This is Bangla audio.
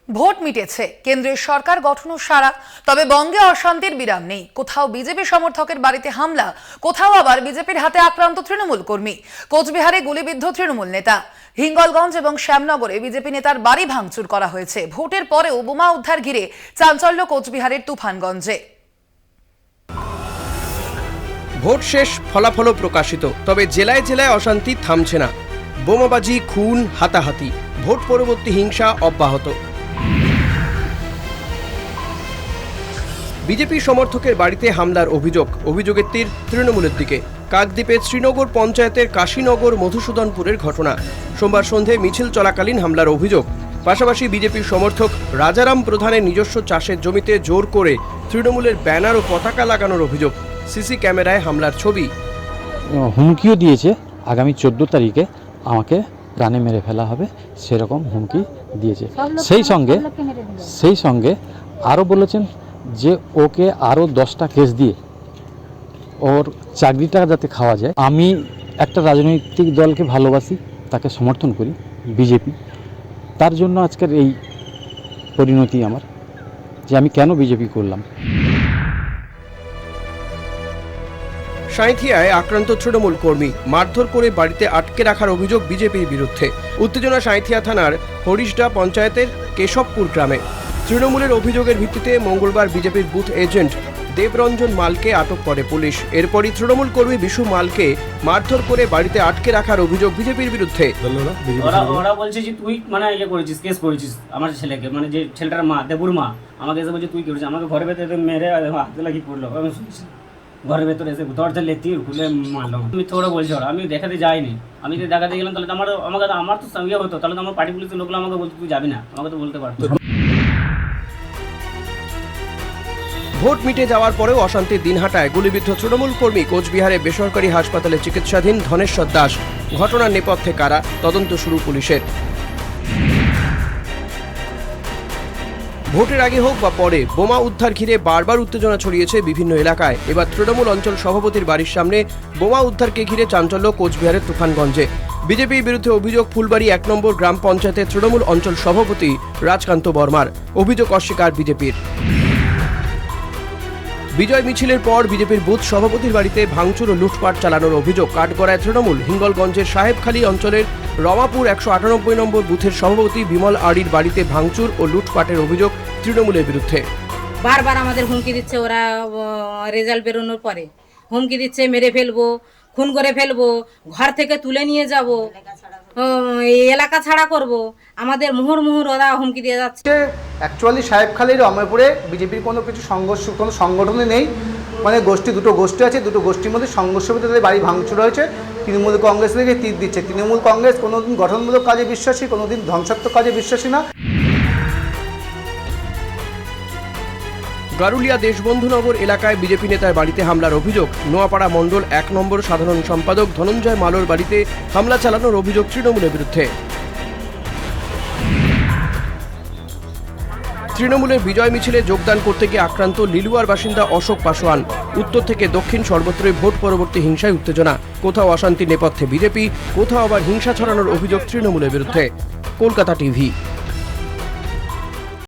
ভোট মিটেছে, কেন্দ্রের সরকার গঠনও সারা, তবে বঙ্গে অশান্তির বিরাম নেই। কোথাও বিজেপি সমর্থকের বাড়িতে হামলা, কোথাও আবার বিজেপির হাতে আক্রান্ত তৃণমূল কর্মী। কোচবিহারে গুলিবিদ্ধ তৃণমূল নেতা। হিঙ্গলগঞ্জ এবং শ্যামনগরে বিজেপি নেতার বাড়ি ভাঙচুর করা হয়েছে। ভোটের পরেও বোমা উদ্ধার ঘিরে চাঞ্চল্য কোচবিহারের তুফানগঞ্জে। ভোট শেষ, ফলাফলও প্রকাশিত, তবে জেলায় জেলায় অশান্তি থামছে না। বোমাবাজি, খুন, হাতাহাতি, ভোট পরবর্তী হিংসা অব্যাহত। বিজেপি সমর্থকের বাড়িতে হামলার অভিযোগের তীর তৃণমূলের দিকে। কাকদ্বীপের শ্রীনগর পঞ্চায়েতের কাশীনগর মধুসূদনপুরের ঘটনা। সোমবার সন্ধে মিছিল চলাকালীন হামলার অভিযোগ। পাশাপাশি বিজেপির সমর্থক রাজারাম প্রধানের নিজস্ব চাষের জমিতে জোর করে তৃণমূলের ব্যানার ও পতাকা লাগানোর অভিযোগ। সিসি ক্যামেরায় হামলার ছবি। হুমকিও দিয়েছে, আগামী 14 তারিখে আমাকে প্রাণে মেরে ফেলা হবে, সেরকম হুমকি দিয়েছে। সেই সঙ্গে আরও বলেছেন যে ওকে আরও 10টা কেস দিয়ে ওর চাকরিটা যাতে খাওয়া যায়। আমি একটা রাজনৈতিক দলকে ভালোবাসি, তাকে সমর্থন করি, বিজেপি। তার জন্য আজকের এই পরিণতি আমার, যে আমি কেন বিজেপি করলাম। সাঁইথিয়ায় আক্রান্ত তৃণমূল কর্মী, মারধর করে বাড়িতে আটকে রাখার অভিযোগ বিজেপির বিরুদ্ধে। উত্তেজনা সাঁইথিয়া থানার হরিশডা পঞ্চায়েতের কেশবপুর গ্রামে। তৃণমূলের অভিযোগের ভিত্তিতে মঙ্গলবার বিজেপির বুথ এজেন্ট দেবরঞ্জন মালকে আটক করে পুলিশ। এরপরই তৃণমূল কর্মী বিশু মালকে মারধর করে বাড়িতে আটকে রাখার অভিযোগ বিজেপির বিরুদ্ধে। ওরা বলছে যে তুই করেছিস, কেস করেছিস আমার ছেলেকে, যে ছেলেটার মা, দেবুর মা আমাকে এসে বলছে তুই করেছিস, আমাকে ঘরে ভেতরে মেরে হাতে লাগিয়ে পড়লো। আমি শুনছি ঘরের ভেতরে এসে দরজা লেতির খুলে মারলো। আমি তো ওরা বলছি, আমি দেখাতে যাইনি। আমি যদি দেখাতে গেলাম তাহলে আমার তো সঙ্গে হতো, তাহলে তো আমার পার্টি পুলিশের লোকগুলো আমাকে বলতো তুই যাবি না, আমাকে তো বলতে পারতো। ভোট মিটে যাওয়ার পরেও অশান্তির দিনহাটায় গুলিবিদ্ধ তৃণমূল কর্মী। কোচবিহারে বেসরকারি হাসপাতালে চিকিৎসাধীন ধনেশ্বর দাস। ঘটনার নেপথ্যে কারা, তদন্ত শুরু পুলিশের। ভোটের আগে হোক বা পরে বোমা উদ্ধার ঘিরে বারবার উত্তেজনা ছড়িয়েছে বিভিন্ন এলাকায়। এবার তৃণমূল অঞ্চল সভাপতির বাড়ির সামনে বোমা উদ্ধারকে ঘিরে চাঞ্চল্য কোচবিহারের তুফানগঞ্জে। বিজেপির বিরুদ্ধে অভিযোগ ফুলবাড়ি 1 নম্বর গ্রাম পঞ্চায়েতের তৃণমূল অঞ্চল সভাপতি রাজকান্ত বর্মার। অভিযোগ অস্বীকার বিজেপির। বিজয় মিছিলের পর বিজেপির বুথ সভাপতির বাড়িতে ভাঙচুর ও লুটপাট চালানোর অভিযোগ কাঠগড়ায় তৃণমূল। হিঙ্গলগঞ্জের সাহেবখালী অঞ্চলের রমাপুর 198 নম্বর বুথের সভাপতি বিমল আড়ির বাড়িতে ভাঙচুর ও লুটপাটের অভিযোগ তৃণমূলের বিরুদ্ধে। বারবার আমাদের হুমকি দিচ্ছে, ওরা রেজাল্ট বেরোনোর পরে হুমকি দিচ্ছে, মেরে ফেলবো, খুন করে ফেলবো, ঘর থেকে তুলে নিয়ে যাব, এলাকা ছাড়া করব, আমাদের মুহুর্মুহুর ওরা হুমকি দিয়ে যাচ্ছে। অ্যাকচুয়ালি সাহেবখালীর রমাপুরে বিজেপির কোনো কিছু সংঘর্ষ, কোনো সংগঠনই নেই। দুটো গোষ্ঠী আছে, দুটো গোষ্ঠীর মধ্যে সংঘর্ষ হতে তাদের বাড়ি ভাঙচুর হয়েছে। তৃণমূল কংগ্রেস থেকে তীর দিচ্ছে। তৃণমূল কংগ্রেস কোনোদিন গঠনমূলক কাজে বিশ্বাসী, কোনোদিন ধ্বংসাত্মক কাজে বিশ্বাসী না। গারুলিয়া দেশবন্ধুনগর এলাকায় বিজেপি নেতার বাড়িতে হামলার অভিযোগ। নোয়াপাড়া মণ্ডল 1 নম্বর সাধারণ সম্পাদক ধনঞ্জয় মালোর বাড়িতে হামলা চালানোর অভিযোগ তৃণমূলের বিরুদ্ধে। তৃণমূলের বিজয় মিছিলে যোগদান করতে গিয়ে আক্রান্ত লিলুয়ার বাসিন্দা অশোক পাসোয়ান। উত্তর থেকে দক্ষিণ সর্বত্রই ভোট পরবর্তী হিংসায় উত্তেজনা। কোথাও অশান্তির নেপথ্যে বিজেপি, কোথাও আবার হিংসা ছড়ানোর অভিযোগ তৃণমূলের বিরুদ্ধে। কলকাতা টিভি।